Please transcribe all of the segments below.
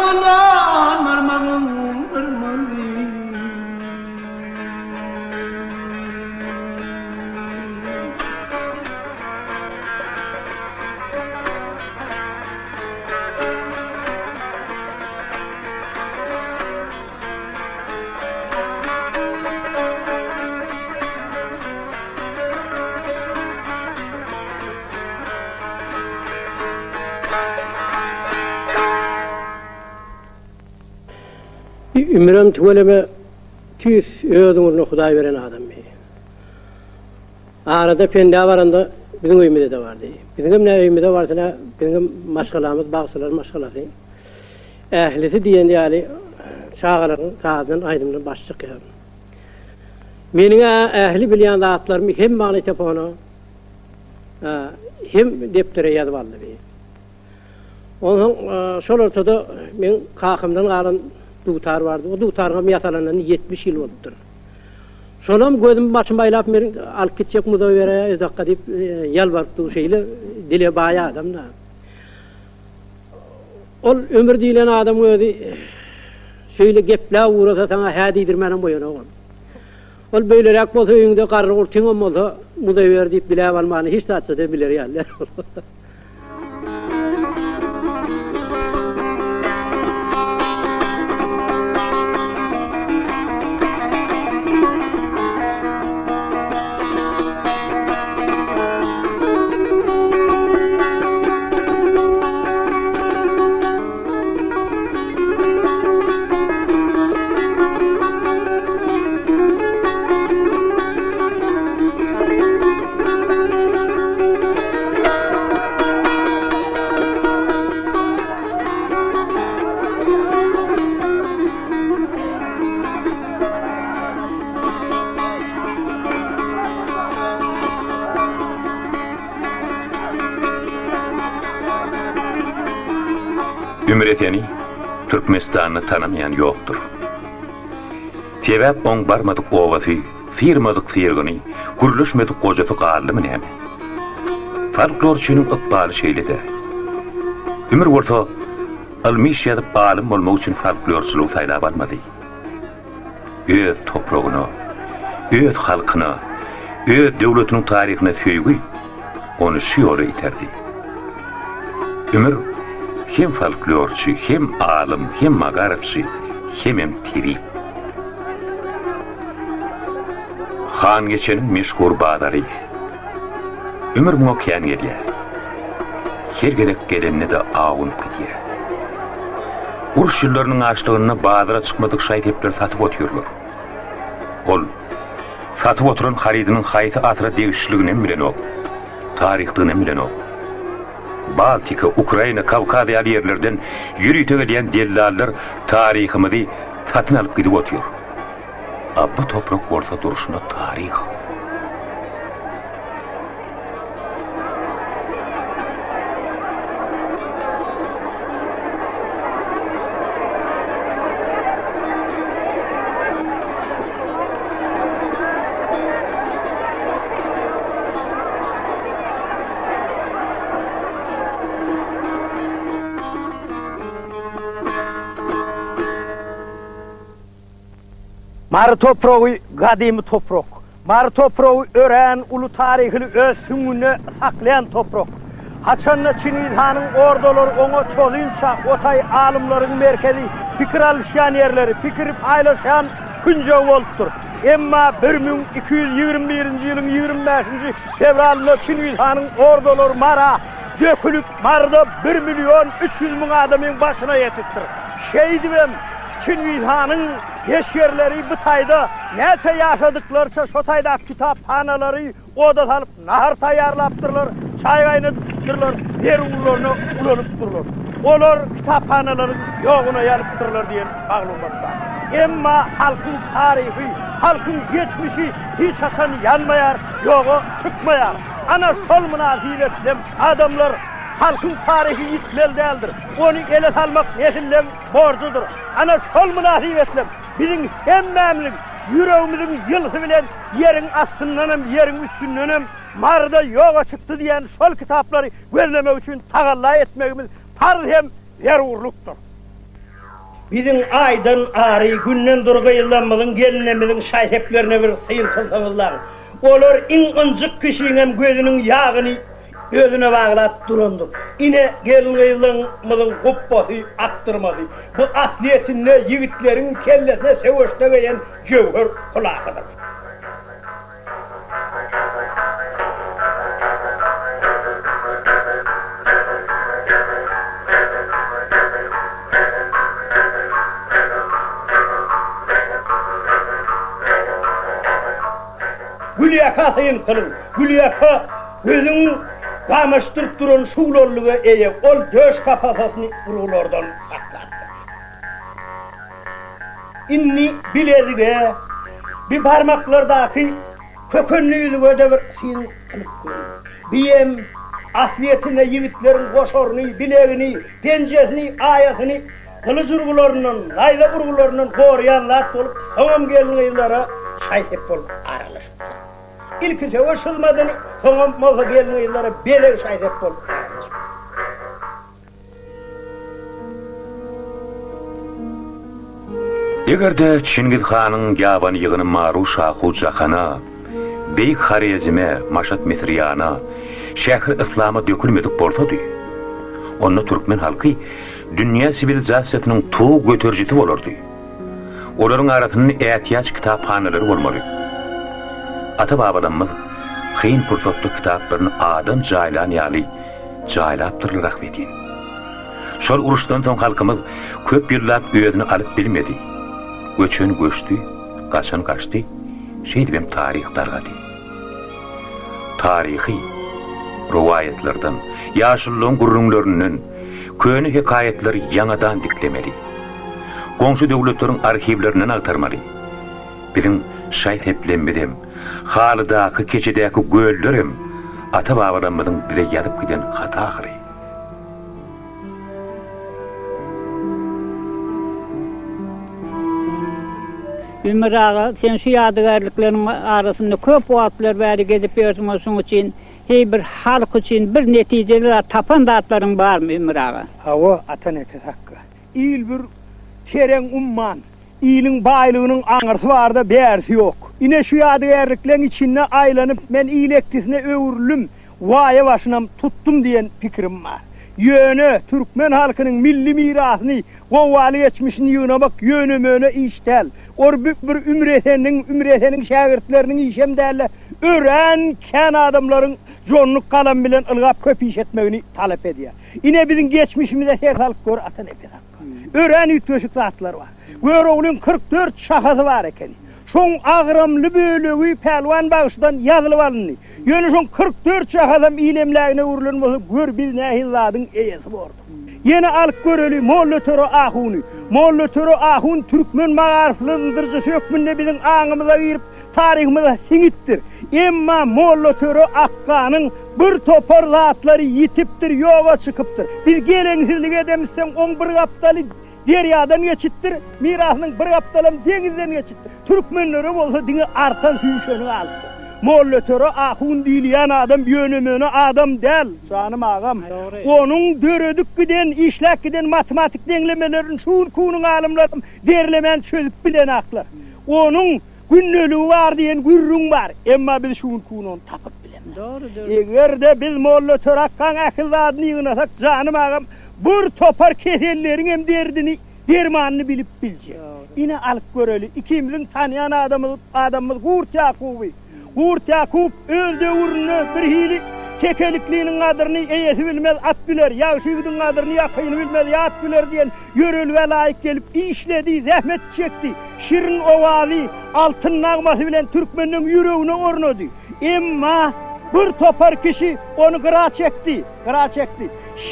Marmalan, marmalan, marmalan. Ümrüm tüveleme tüs ödümünü Huday veren adam mi? Arada pende varanda bizim öyümüde de vardı. Bizim ne öyümüde varsa bizim maşgalamız, bağsılar maşgalası. Ehlisi diyen yani çağaların, sağdan aydımdan başlık yani. Menin ehli bilyan zatlarım hem mağlı teponu hem deptere yazı vardı. Onun şol ortada men kakımdan kalan dutar vardı. O dutarga yasalananı 70 yıl oldudur. Sonam gözüm başım baylap merin alıp gidecek mudavvere ezakka deyip yalvarıp şeyle dile baya adam da. Ol ömür dilen adam öyle şöyle gepla uğrasa sana hadidirmenin boyuna oğlum. Ol böylerek bolsa öýüňde garry urtyň bolsa mudavver deyip bile almany hiç tatsa da biler ýaller. Ümreteni Türkmenistan'ı tanımayan yoktur. Sebep on barmadık ovası, firmadık firgini, kuruluşmadık kocası kaldı mı neymi? Folklorçunun ıkbalı şeyli de. Ümür orta, almış yazıp alim olmak için folklorçuluğu saylap almadı. Öz toprağını, öz halkını, öz devletinin tarihine söygü, onu şiyoru iterdi. Ümür, hem folklorçu, hem alim, hem magaripçi, hem tirip. Han geçenin meşhur bağdarı. Ömür buna kyan geliyor. Her gerek gelenine de ağın gidiyor. Uruş yıllarının açlığına bağdara çıkmadık şahitepler satıp otuyorlar. Ol, satıp oturan haridinin hayatı atıra değişikliğine bilen o. Tarihliğine bilen o. Baltika, Ukrayna, Kavkazyalı yerlerden yürüyte gelen dellaller tarihimizi satın alıp gidip otuyor. Bu toprak orta duruşunda tarih. Marı toprağı kadimi toprak. Marı toprağı ören ulu tarihini öz süngünü saklayan toprak. Haçanla Çingiz Han'ın orduları onu çözünçe otay alimlerin merkezi, fikir alışan yerleri, fikir paylaşan künce oluptur. Emma 1221. yılın 25. fevralında Çingiz Han'ın orduları Mara dökülüp Mar'da 1.300.000 adamın başına yetiştir. Şehidimem Çingiz Han'ın yeşerleri bu tayda neyse yaşadıklarça şu tayda kitaphaneleri oda salıp nahar tayarlaptırlar, çay kaynatıptırlar, yer uğurlarını ulanıptırlar. Onlar kitaphanelerin yoğuna yarıptırlar diyen bağlamazlar. Emma halkın tarihi, halkın geçmişi hiç açan yanmayar, yoğu çıkmayar. Ana sol münaziletlem adamlar halkın tarihi yitmel değildir. Onu ele salmak nesillerin borcudur. Ana sol münaziletlem bizim hemmemlik yüreğimizin yılısı bilen yerin astındanım, yerin üstündanım Mar'da yoğa çıktı diyen sol kitapları gözlemek için tagalla etmemiz farz hem zarurluktur. Bizim aydan ağrı günden durgayılanmalın gelinemizin şahiplerine bir sıyıl kılsanızlar. Olur in ıncık kişinin gözünün yağını gözüne bağlat durundu. Yine gelinimizin kubbası aktırmadı. Bu asliyetinle yiğitlerin kellesine sevoştegeyen cevher kulağıdır. Gülyaka sayın kılın, Gülyaka gözünün kamıştırıp duran şuğlolluğu eye, ol döş kafasını vurulordan saklattı. İnni bileziğe, bir parmaklardaki kökünlü yüzüge de bir sin kılıp koyun. Biyem asliyetine yiğitlerin koşorunu, bileğini, pencesini, ayasını, kılıç urgularının, layla urgularının koruyanlar olup, tamam gelin yıllara şahit olup aralaştı. İlkisi ışılmadığını, sonra moza gelin yıllara bele şahit olup aralaştı. Egerde Çingiz Han'ın yabanı yığını Maru Şahu Cahana, Beyik Harezime, Maşat Mesriyana, Şehir İslam'a dökülmedik bortadı. Onunla Türkmen halkı, dünya sivilizasiyasının tuğ götürciti olurdu. Onların arasının ihtiyaç kitaphaneleri olmalı. Ata-babalarımız kıyın fırsatlı kitaplarını adam caylan yali, caylaptırlarak vedin. Şol uruştan son halkımız köp yıllar öğünü alıp bilmedi. Göçün göçtü, kaçan kaçtı, şeydibim tarih dargadı. Tarihi, rivayetlerden, yaşıllığın gurrunlarının, köyünü hikayetleri yanadan diklemeli. Komşu devletlerin arşivlerinden aktarmalı. Bizim şahit heplenmedim, halıdaki keçedeki göllerim, ata-babalarımızın bize yadıp giden hata ahırı. Ömür ağa, sen şu yadigarlıkların arasında köp vaatlar beri gezip yazmasın için, hey bir halk için bir neticeler tapan dağıtların var mı Ömür ağa? Hava atan etes hakkı. İl bir teren umman, ilin baylığının anırsı var da beğersi yok. Yine şu yadigarlıkların içine aylanıp ben ilektisine öğürlüm, vaya başınam tuttum diyen fikrim var. Yönü Türkmen halkının milli mirasını, kovvalı geçmişini yığınamak yönü möne iştel. Büyük bir ümresenin şagirtlerinin işem derle öğren ken adamların jonluk kalan bilen ılgap köp iş etmegini talep ediyor. Yine bizim geçmişimize her halk gör atan epey hakkı. Öğren yüklöşük zatlar var. Gör oğlun 44 şahası var eken. Son ağramlı bölüğü pelvan bağıştan yazılı valını. Yönü son 44 şahasam ilemlerine vurulunması gör biz nehilladın eyesi bordu. Yine alıp görülü Mollötörü ahunu. Mollötörü ahun Türkmen mağariflındırıcısı hükmünde bizim ağımıza girip tarihimize sinittir. Emma Mollötörü Akka'nın bir topar zatları yitiptir, yoga çıkıptır. Biz gelensizlik edemizsen 11 kaptalı deryadan geçittir, mirasının bir kaptalım denizden geçittir. Türkmenleri olsa dini artan suyuşunu aldı. Mollötörü ahun dileyen adam yönümünü adam del canım ağam. Onun dörödük giden işlek giden matematik denlemelerin şuun kunun alımlarım derlemen çözüp bilen aklar. Onun günnölüğü var diyen gürrün var. Emma biz şuun kunun tapıp bilen. Eğer de biz Mollötörü akkan akılladını yığınasak canım ağam bir topar kesellerin hem derdini dermanını bilip bilecek. Yine alıp göreli ikimizin tanıyan adamımız Hurt Yakubi. Hurt Yakup öldü uğruna bir hili tekelikliğinin adını eyesi bilmez at biler, yavşıgının adını yakayını bilmez ya at biler diyen yörül ve layık gelip işledi, zahmet çekti. Şirin ovalı, altın nağması bilen Türkmen'in yüreğine ornadı. Emma bir topar kişi onu kıra çekti.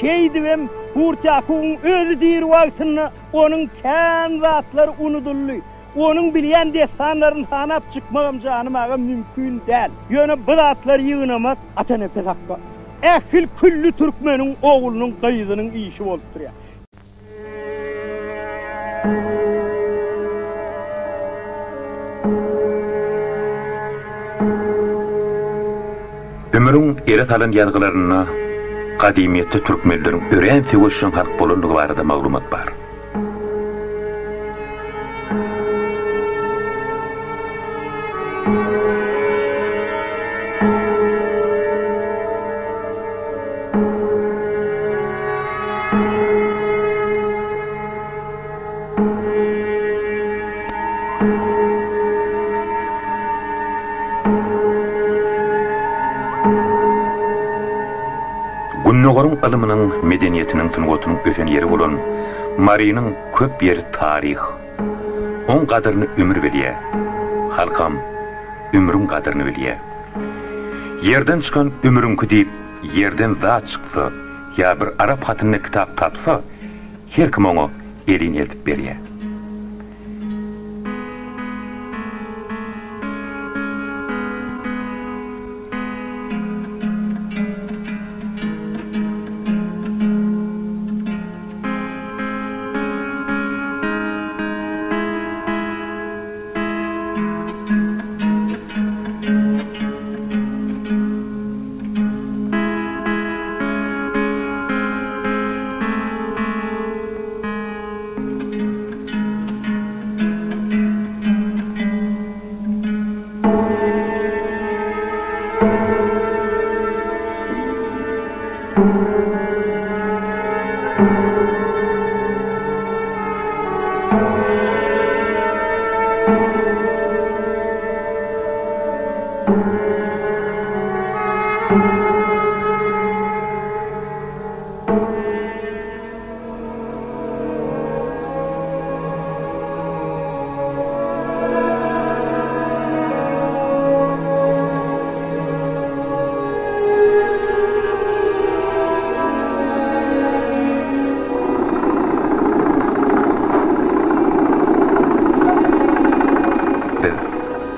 Şeydi ben Hurt Yakup'un özü dir vaktini onun kendi zatları unudullu. Onun bilen destanlarını sanap çıkmağım canım ağam mümkün değil. Yönü bu zatları yığınamak ata nefes hakkı. Ehil küllü Türkmen'in oğlunun kayızının işi olup duruyor. Ömürün eret alın yazgılarına kadimiyette Türkmenlerin ören figürşün halk bolunluğu barada maglumat var. Günnogorun alımının medeniyetinin tıngotunun öten yeri bolan Mari'nin köp yeri tarih. On kadırını ömür biliye. Halkam, ömrüm kadırını biliye. Yerden çıkan ömrümkü deyip, yerden daha çıksa, ya bir Arap hatınına kitap tapsa, her kim onu elin eltip beriye.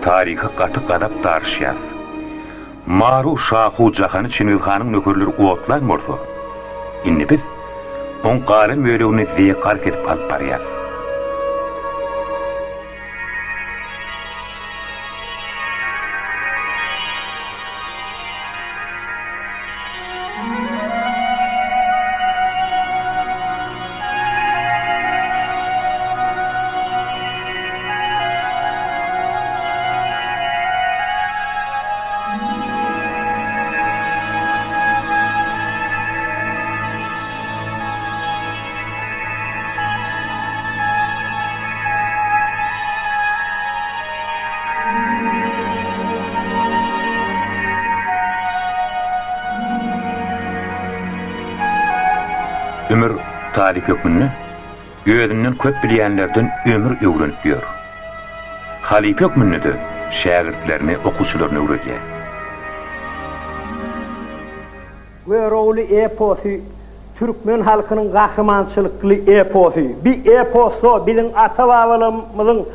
Tarihi qatık qadap darışyar. Maru Şahu Cahanı Çingizhan'ın nökörleri uotlan morso. İnni biz, on qaren möylevini diye qark edip alıp barıyar. Ömür tarih hükmünü, özünden köp bileyenlerden ömür öğrenip diyor. Halip hükmünü de şagirdlerini, okuşularını öğretiyor. Göroğlu eposu, Türkmen halkının kahramançılıklı eposu. Bir eposu, bizim ata-babalarımızın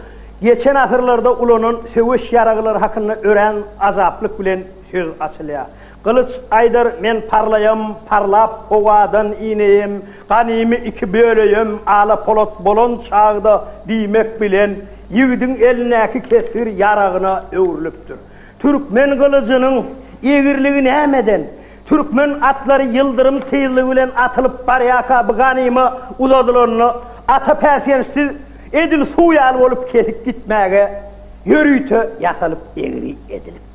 geçen asırlarda ulanan söğüş yaragıları hakkında öğren azaplık bilen söz açılıyor. Kılıç aydır men parlayam, parlap kovadan ineyim, kanimi iki böleyim, ala polat bolon çağda demek bilen, yiğidin elineki kesir yarağına öğürlüptür. Türkmen kılıcının eğirliği nemeden, Türkmen atları yıldırım teyirliği bilen atılıp bariyaka bıganimi uzadılarını, ata persiyensiz edil suyal olup kesik gitmeye, yürüytü yatılıp eğri edilip.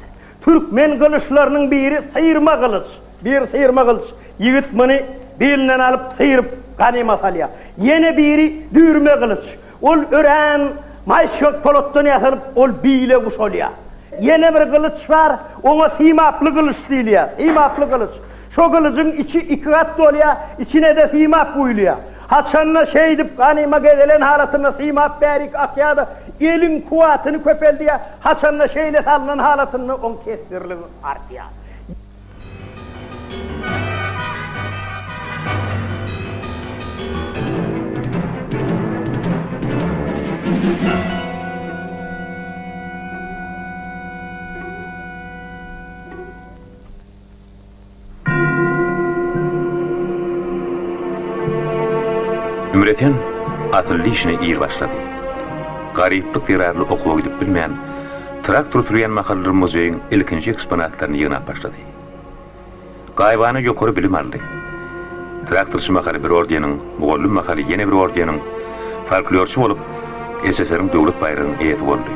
Türkmen kılıçlarının biri sıyırma kılıç. Bir sıyırma kılıç. Yiğit bunu belinden alıp sıyırıp ganima salya. Yine biri düğürme kılıç. Ol ören maşyok polottan yasılıp ol biyle kuş oluyor. Yine bir kılıç var. Ona simaplı kılıç değil ya. Simaplı kılıç. Şu kılıcın içi iki kat oluyor. İçine de simap koyuluyor. Haçanına şey edip ganima gelen halatına simap berik akyadı. Elin kuvatını köpel diye Hasan'la şeyle salınan halatını on kestirliği artıya. Ümreten atıllı işine iyi başladı. Gariplik yararlı okuğa gidip bilmeyen, traktör türeyen mahalleler muzeyin ilkinci eksponatlarını yığına başladı. Gayvanı yukarı bilim aldı. Traktörçü mahalle bir ordiyanın, Muğollum mahalle yeni bir ordiyanın, folklorçu olup SSR'ın devlet bayrağının eyeti oldu.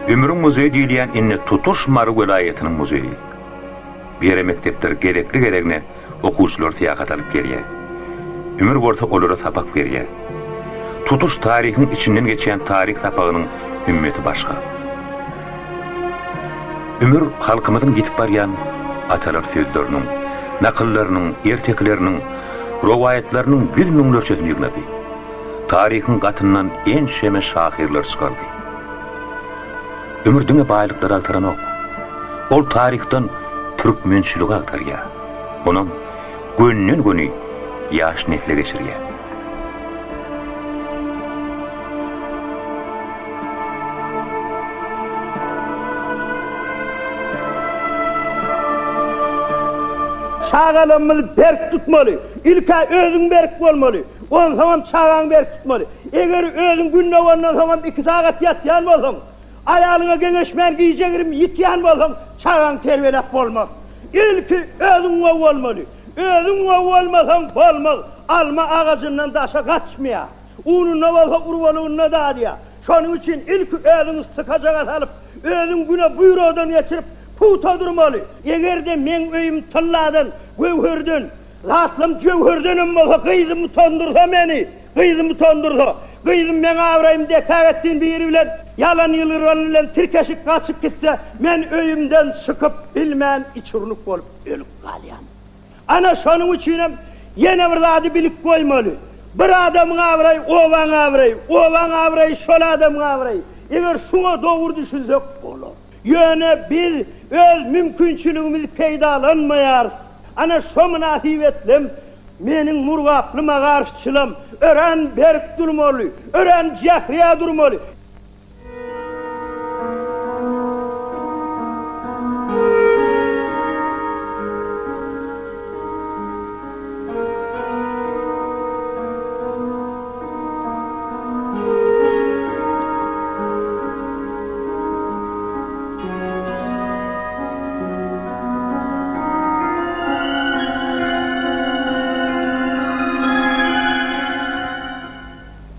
Ömrün muzeyi deyleyen inni tutuş Marı velayetinin muzeyi. Bir yere mektepler gerekli okuçular tiyakat alıp geliyor. Ömür orta olara tabak veriyor. tutuş tarihin içinden geçen tarih sapağının ümmeti başka. Ömür halkımızın gitip baryan atalar sözlerinin, nakıllarının, erteklerinin, rovayetlerinin bir müngörçesini yığnadı. Tarihin katından en şeme şahirler çıkardı. Ömürdüne baylıkları altaran ok. Ol tarihten Türkmençilik altar ya. Onun gönlün gönü yaş nefle geçir ya. Çağalanmalı, berk tutmalı. İlka özün berk olmalı. On zaman çağan berk tutmalı. Eğer özün günne ondan zaman 2 saat yatyan bolsam, ayağına genişmen giyeceğim yityan bolsam, çağan tervelep olmaz. İlki özün olmalı. Özün olmasam olmaz. Alma ağacından taşa kaçmaya. Ununla olsa urvalığına da diye. Şunun için ilk özünü sıkacak alıp, özün güne buyruğundan geçirip, puta durmalı. Eğer de men öyüm tılladan, gövhürdün, rahatlım gövhürdünüm olsa kıyızımı tondursa beni, kıyızımı tondursa, kıyızım ben avrayım dekar ettiğin bir yeri bilen, yalan yılırvanıyla tirkeşik kaçıp gitse, men öyümden çıkıp bilmeyen içurnuk olup ölüp kalyan. Ana şunun için yine bir adı bilip koymalı. Bir adamın avrayı, ovan avrayı, ovan avrayı, şol adamın avrayı. Eğer şuna doğru düşünsek olur. Yöne biz öz mümkünçülüğümüz peydalanmayar. Ana şu münasibetlem, menin murgaplıma karşılım, ören berk durmalı, ören cehriye durmalı.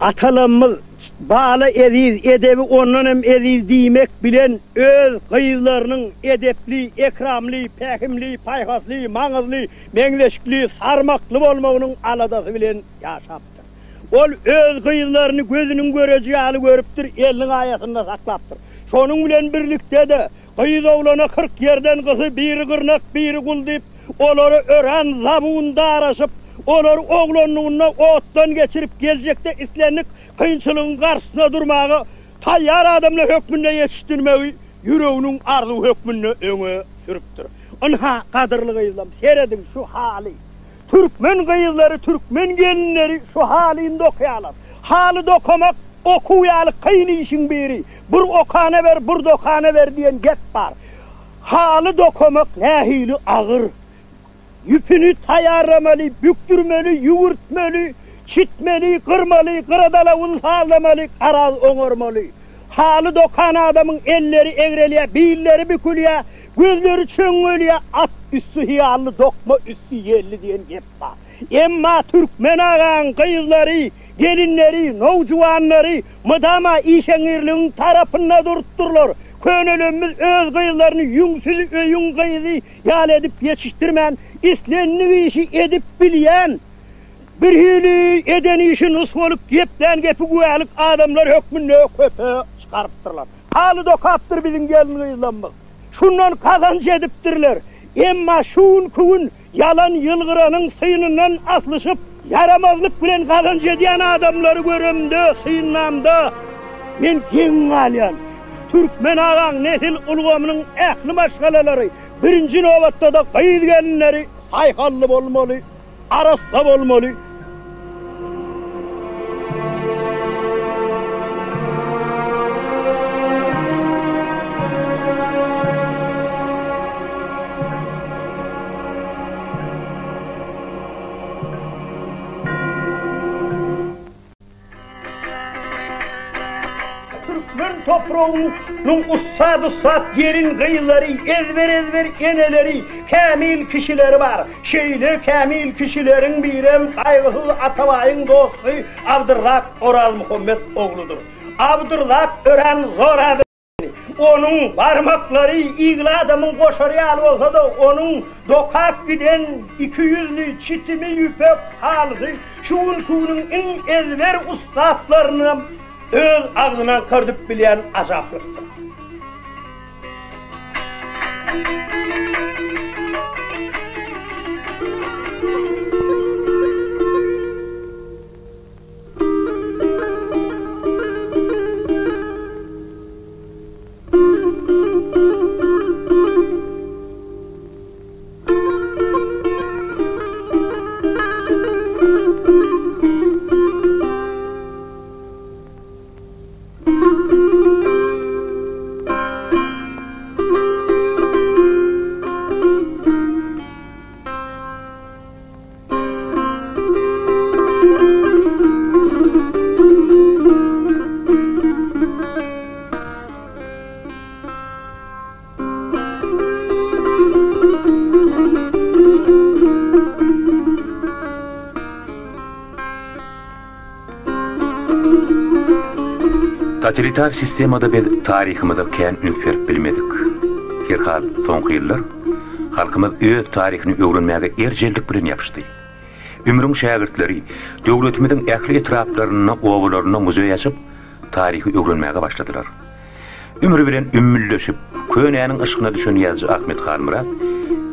Atalarımız bağlı ediz, edebi ondan hem ediz demek bilen öz kıyızlarının edepli, ekramli, pekimli, payhaslı, mağızlı, menleşikli, sarmaklı olmağının aladası bilen yaşaptır. Ol öz kıyızlarını gözünün göreceği halı görüptür, elinin ayasında saklaptır. Şonun bilen birlikte de kıyız oğlana 40 yerden kızı biri kırnak, biri kul deyip, onları ören zabuğunda araşıp, onlar oğlanlığına ottan geçirip gelecekte islenlik kıyınçılığın karşısına durmağı, tayyar adamla hükmünde yetiştirmeyi, yüreğinin arzu hükmünde öne sürüptür. Onha kadırlı kıyızlam, seyredin şu hali. Türkmen kıyızları, Türkmen gelinleri şu halinde okuyalar. Hali dokumak, okuyalı kıyın işin biri. Bur okana ver, bur dokana ver diyen gep var. Hali dokumak nehili ağır. Yüpünü tayarlamalı, büktürmeli, yuvurtmalı, çitmeli, kırmalı, kıradalavul sağlamalı, karaz oңormalı. Hali dokan adamın elleri eğreliye, billeri bükülüye, gözleri çöngölüye, at üstü hiyallı, dokma üstü yerli diyen gep var. Emma Türkmen ağan kıyızları, gelinleri, novcuvanları, mıdama işenirliğin tarafına durtturlar. Könülümüz öz kıyızlarını yüngsüz öyün kıyızı yal edip yetiştirmen, İslenli işi edip bilen, bir hili eden işi nusfoluk yepten gepi güvelik adamlar hükmünde köpe çıkarıptırlar. Halı dokaptır bizim gelin kıyızlanmaz. Şundan kazancı ediptirler. Emma şun kuvun yalan yılgıranın sıyınından aslışıp, yaramazlık bilen kazancı ediyen adamları görümde, sıyınlamda. Men gen alyan. Türkmen ağan nesil ulgamının ehli maşgaleleri, birinci novatta da kıyız gelinleri sayhallı olmalı, arasla olmalı. Türkmen toprağının ustad yerin kıyıları, ezber eneleri, kamil kişileri var. Şeyli kamil kişilerin birem kaygısız Atabay'ın dostu Abdurrak Oral Muhammed oğludur. Abdurrak ören zor abi. Onun parmakları iğla adamın koşarı olsa da onun dokak giden 200'lü çitimi yüpek halısı şuun suyunun en ezber ustaflarını öz ağzına kırdıp bilen azaplıktır. Totalitar sistemada biz tarihimizde kän ünferip bilmedik. Herhal soňky ýyllar halkymyz öz tarihini öwrenmäge erjellik bilen ýapyşdy. Ümrüň şägirtleri döwletimiziň ähli etraplaryna, owalaryna muzey açyp tarihi öwrenmäge başladylar. Ümrü bilen ümmülleşip könäniň ışygyna düşen ýazgy Ahmet Han Murat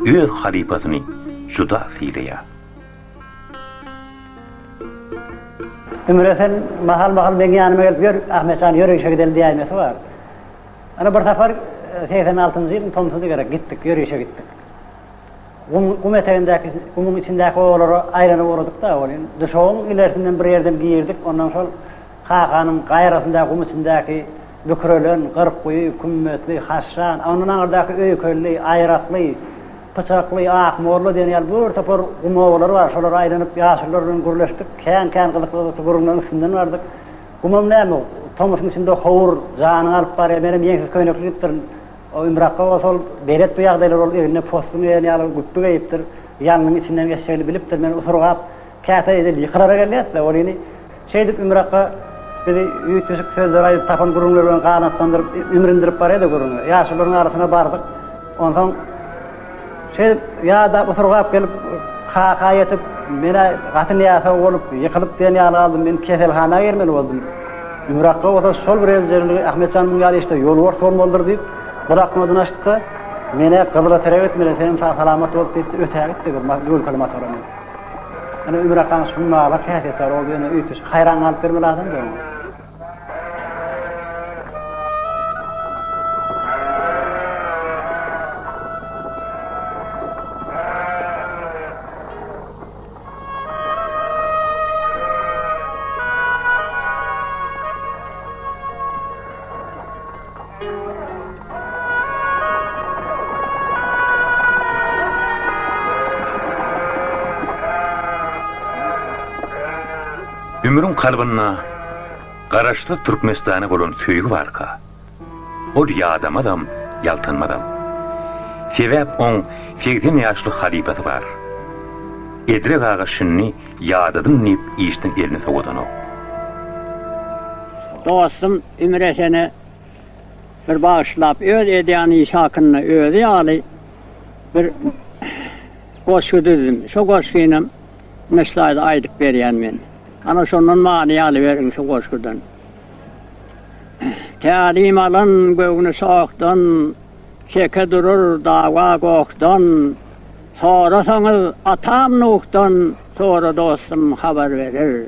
öz halipatyny juda fiýleýär. Ümre sen mahal ben yanıma gelip gör, Ahmet Han yürüyüşe gidelim diyemesi var. Ana bir sefer 86. yılın Tomsu'da gerek gittik, yürüyüşe gittik. Kum eteğindeki, kumun içindeki oğulları ayranı uğradık da olayın. Dışoğun ilerisinden bir yerden giyirdik, ondan sonra Hakan'ın gayrasındaki, kum içindeki Bükürölün, Kırkkuyu, Kümmetli, Haşşan, onun ağırdaki Öykölü, Ayraklı, Pıçaklı, Akmorlu diyen bir topor kum oğulları var. Şolar ayrınıp yaşırlarla gürleştik. Kän kılıklı gurunların üstünden vardık. Kumum ne mi? Tomus'un içinde hovur, canını alıp var ya, benim yensiz köynekli gittirin. O ümrakka o sol beret bu yağdaylar ol, evine postunu yani alıp güttü geyiptir. Yanının içinden geçeceğini biliptir. Ben usurgap, kâta edil, yıkılara geliyatla. Orayını şeydik ümrakka, dedi yütüsük sözler ayıp tapan gurunlarını kanatlandırıp, ümrindirip var ya da gurunu. Yaşırların arasına bardık. Ondan ya da usurgap gelip kaka yetip mene katın yasa olup yıkılıp diyen yana aldım, ben keselhana girmeli oldum. Ümrakka olsa sol bir elcerli Ahmet Can'ın yalı işte yol var sol moldur deyip bırakmadan açtı. Mene kıbla terek etmeli, senin sağ salamat olup deyip öteye gitti. Yol kalimat oranı. Yani Ümrakkan sunmağla kesetler oldu. Yani ütüs hayran alıp verme lazım da onu. Ümrün kalbına garaşlı Türkmenistan'a bolan söýgi barka. Ol ýadam adam, ýaltanmadam. Sebäp on 80 ýaşly halipasy bar. Edrek ağa şinni ýadadyn nip iştin eline soğudanok. Dostum Ümre seni bir bağışlap, öz edýany şakyny özü aly bir goşgy düzdüm. Şo goşgyny meşlaýda aýdyp berýän men. Ana şondan mani alıverin şu goşgudan. Tälim alan göğünü soğukdan, şeke durur dava goğdan, sorasanız atam nuhtan, sonra dostum haber verir.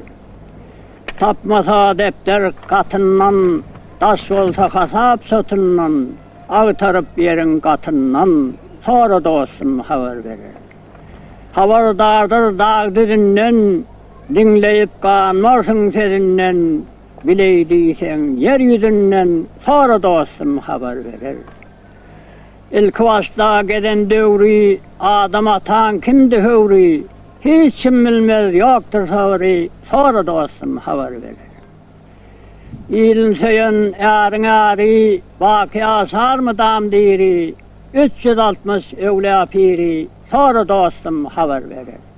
Tapmasa depter katından, taş olsa kasap satından, ağtarıp yerin katından, sonra dostum haber verir. Haberdardır dağ düzünden, dinleyip kanmarsın sesinden, bileydiysen yeryüzünden, sonra dostum haber verir. İlk başta geden döwri, adam atan kimdi hövri, hiç kim bilmez yoktur savri, sonra dostum haber verir. İlin söyün ârin âri, baki asar mı dam diri, 360 evliya piri, sonra dostum haber verir.